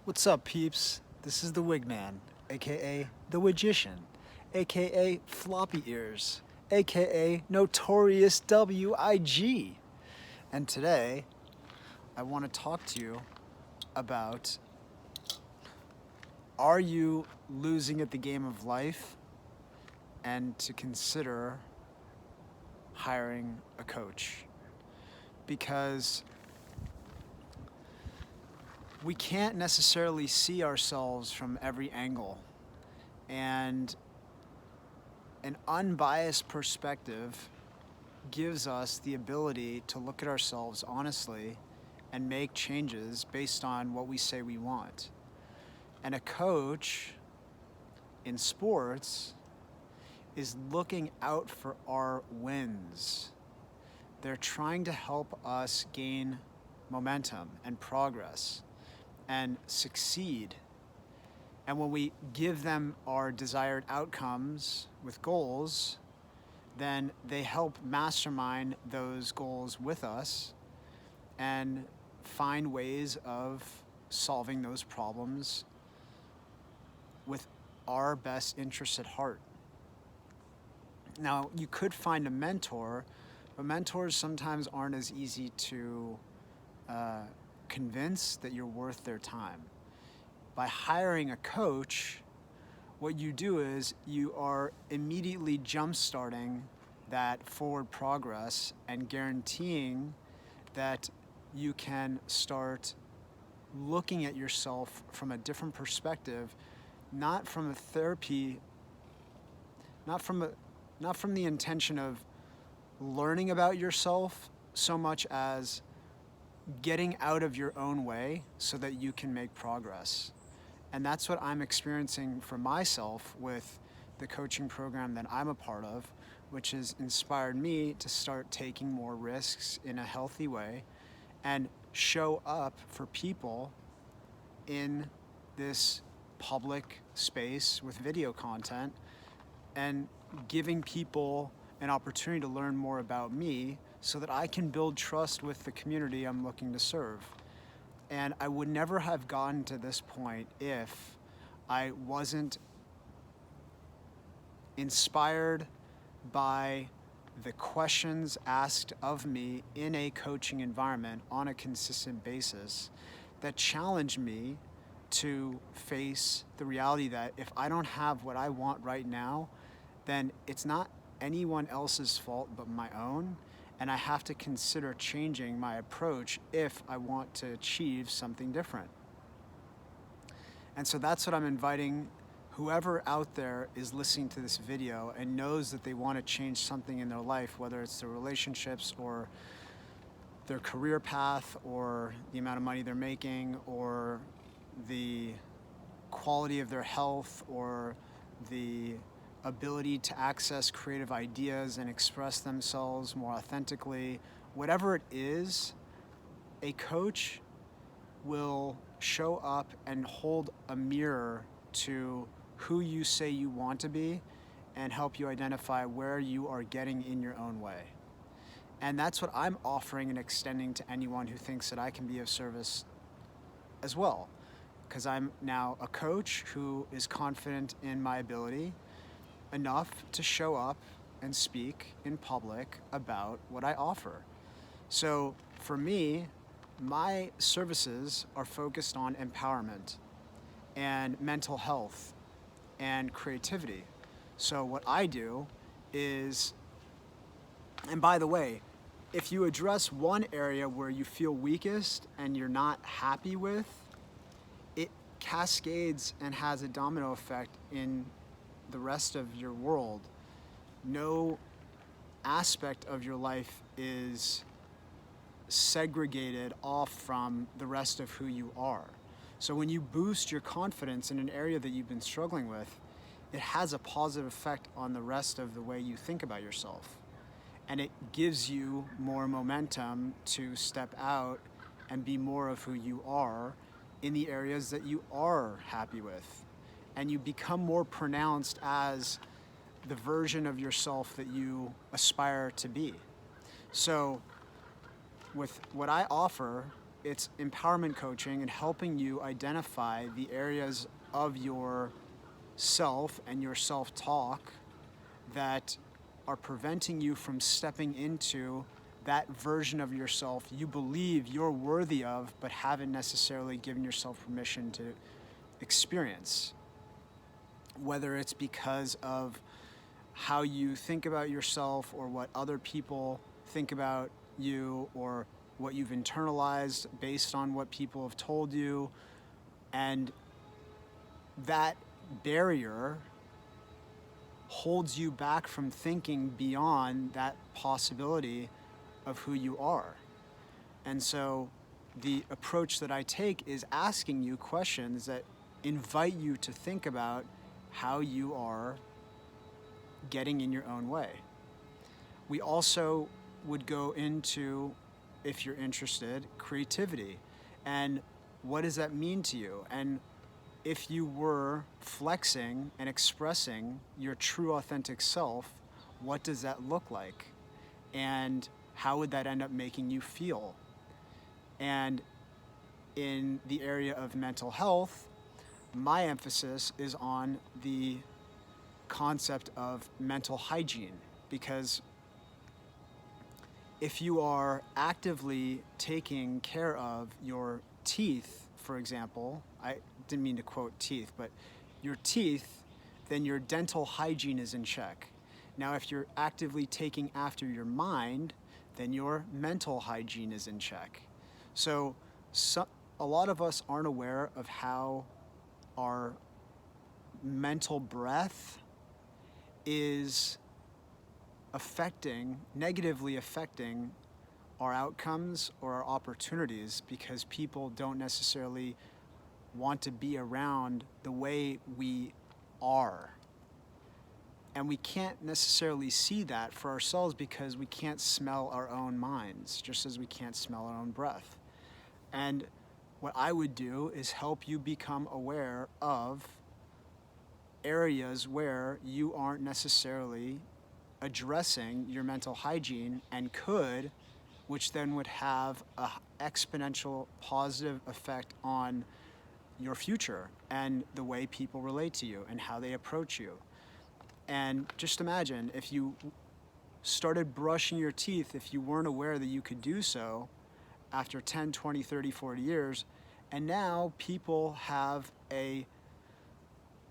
What's up, peeps? This is the Wigman, aka the Magician, aka Floppy Ears, aka Notorious WIG. And today, I want to talk to you about, are you losing at the game of life? And to consider hiring a coach. Because we can't necessarily see ourselves from every angle. And an unbiased perspective gives us the ability to look at ourselves honestly and make changes based on what we say we want. And a coach in sports is looking out for our wins. They're trying to help us gain momentum and progress and succeed. And when we give them our desired outcomes with goals, then they help mastermind those goals with us and find ways of solving those problems with our best interests at heart. Now, you could find a mentor, but mentors sometimes aren't as easy to convince that you're worth their time. By hiring a coach, what you do is you are immediately jump-starting that forward progress and guaranteeing that you can start looking at yourself from a different perspective, not from a therapy, not from the intention of learning about yourself so much as getting out of your own way so that you can make progress. And that's what I'm experiencing for myself with the coaching program that I'm a part of, which has inspired me to start taking more risks in a healthy way and show up for people in this public space with video content and giving people an opportunity to learn more about me so that I can build trust with the community I'm looking to serve. And I would never have gotten to this point if I wasn't inspired by the questions asked of me in a coaching environment on a consistent basis that challenge me to face the reality that if I don't have what I want right now, then it's not anyone else's fault but my own, and I have to consider changing my approach if I want to achieve something different. And so that's what I'm inviting whoever out there is listening to this video and knows that they want to change something in their life, whether it's their relationships or their career path or the amount of money they're making or the quality of their health or the ability to access creative ideas and express themselves more authentically. Whatever it is, a coach will show up and hold a mirror to who you say you want to be and help you identify where you are getting in your own way. And that's what I'm offering and extending to anyone who thinks that I can be of service as well. Because I'm now a coach who is confident in my ability enough to show up and speak in public about what I offer. So for me, my services are focused on empowerment and mental health and creativity. So what I do is, and by the way, if you address one area where you feel weakest and you're not happy with, it cascades and has a domino effect in the rest of your world. No aspect of your life is segregated off from the rest of who you are. So when you boost your confidence in an area that you've been struggling with, it has a positive effect on the rest of the way you think about yourself. And it gives you more momentum to step out and be more of who you are in the areas that you are happy with. And you become more pronounced as the version of yourself that you aspire to be. So with what I offer, it's empowerment coaching and helping you identify the areas of your self and your self-talk that are preventing you from stepping into that version of yourself you believe you're worthy of, but haven't necessarily given yourself permission to experience. Whether it's because of how you think about yourself or what other people think about you or what you've internalized based on what people have told you. And that barrier holds you back from thinking beyond that possibility of who you are. And so the approach that I take is asking you questions that invite you to think about how you are getting in your own way. We also would go into, if you're interested, creativity. And what does that mean to you? And if you were flexing and expressing your true authentic self, what does that look like? And how would that end up making you feel? And in the area of mental health, my emphasis is on the concept of mental hygiene, because if you are actively taking care of your teeth, for example, I didn't mean to quote teeth, but your teeth, then your dental hygiene is in check. Now, if you're actively taking after your mind, then your mental hygiene is in check. So a lot of us aren't aware of how our mental breath is negatively affecting our outcomes or our opportunities, because people don't necessarily want to be around the way we are. And we can't necessarily see that for ourselves because we can't smell our own minds, just as we can't smell our own breath. And what I would do is help you become aware of areas where you aren't necessarily addressing your mental hygiene and could, which then would have an exponential positive effect on your future and the way people relate to you and how they approach you. And just imagine if you started brushing your teeth, if you weren't aware that you could do so after 10, 20, 30, 40 years, and now people have a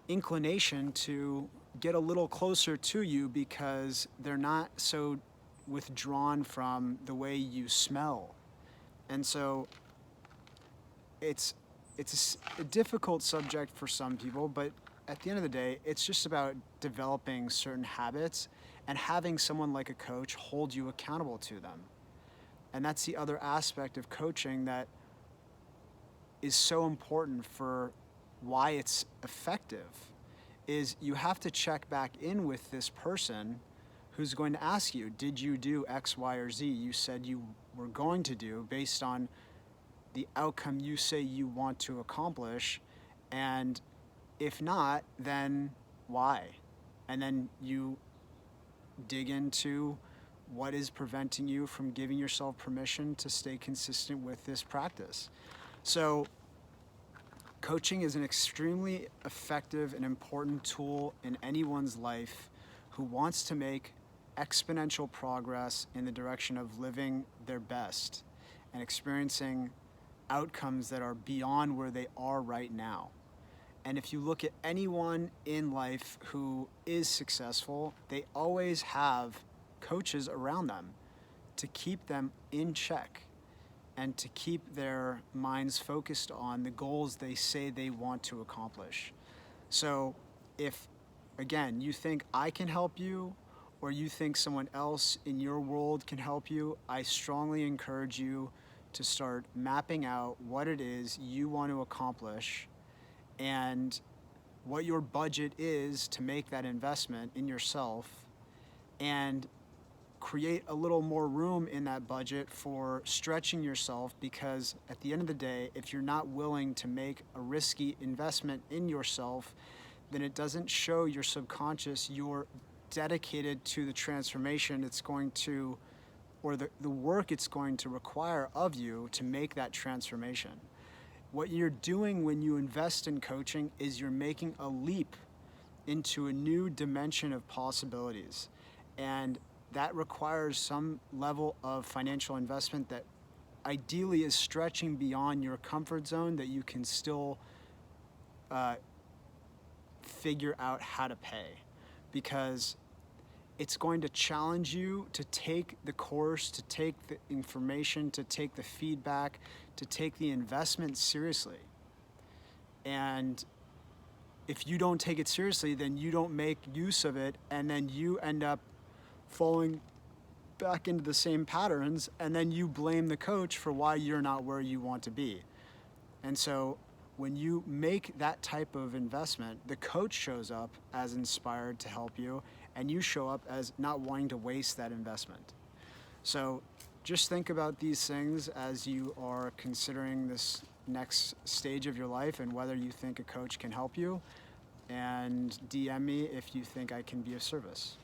inclination to get a little closer to you because they're not so withdrawn from the way you smell. And so it's a difficult subject for some people, but at the end of the day, it's just about developing certain habits and having someone like a coach hold you accountable to them. And that's the other aspect of coaching that is so important for why it's effective, is you have to check back in with this person who's going to ask you, did you do X, Y, or Z you said you were going to do based on the outcome you say you want to accomplish? And if not, then why? And then you dig into what is preventing you from giving yourself permission to stay consistent with this practice. So coaching is an extremely effective and important tool in anyone's life who wants to make exponential progress in the direction of living their best and experiencing outcomes that are beyond where they are right now. And if you look at anyone in life who is successful, they always have coaches around them to keep them in check and to keep their minds focused on the goals they say they want to accomplish. So if, again, you think I can help you or you think someone else in your world can help you, I strongly encourage you to start mapping out what it is you want to accomplish and what your budget is to make that investment in yourself, and create a little more room in that budget for stretching yourself, because at the end of the day, if you're not willing to make a risky investment in yourself, then it doesn't show your subconscious you're dedicated to the transformation it's going to or the work it's going to require of you to make that transformation. What you're doing when you invest in coaching is you're making a leap into a new dimension of possibilities. And that requires some level of financial investment that ideally is stretching beyond your comfort zone that you can still figure out how to pay, because it's going to challenge you to take the course, to take the information, to take the feedback, to take the investment seriously. And if you don't take it seriously, then you don't make use of it, and then you end up falling back into the same patterns, and then you blame the coach for why you're not where you want to be. And so when you make that type of investment, the coach shows up as inspired to help you, and you show up as not wanting to waste that investment. So just think about these things as you are considering this next stage of your life and whether you think a coach can help you, and DM me if you think I can be of service.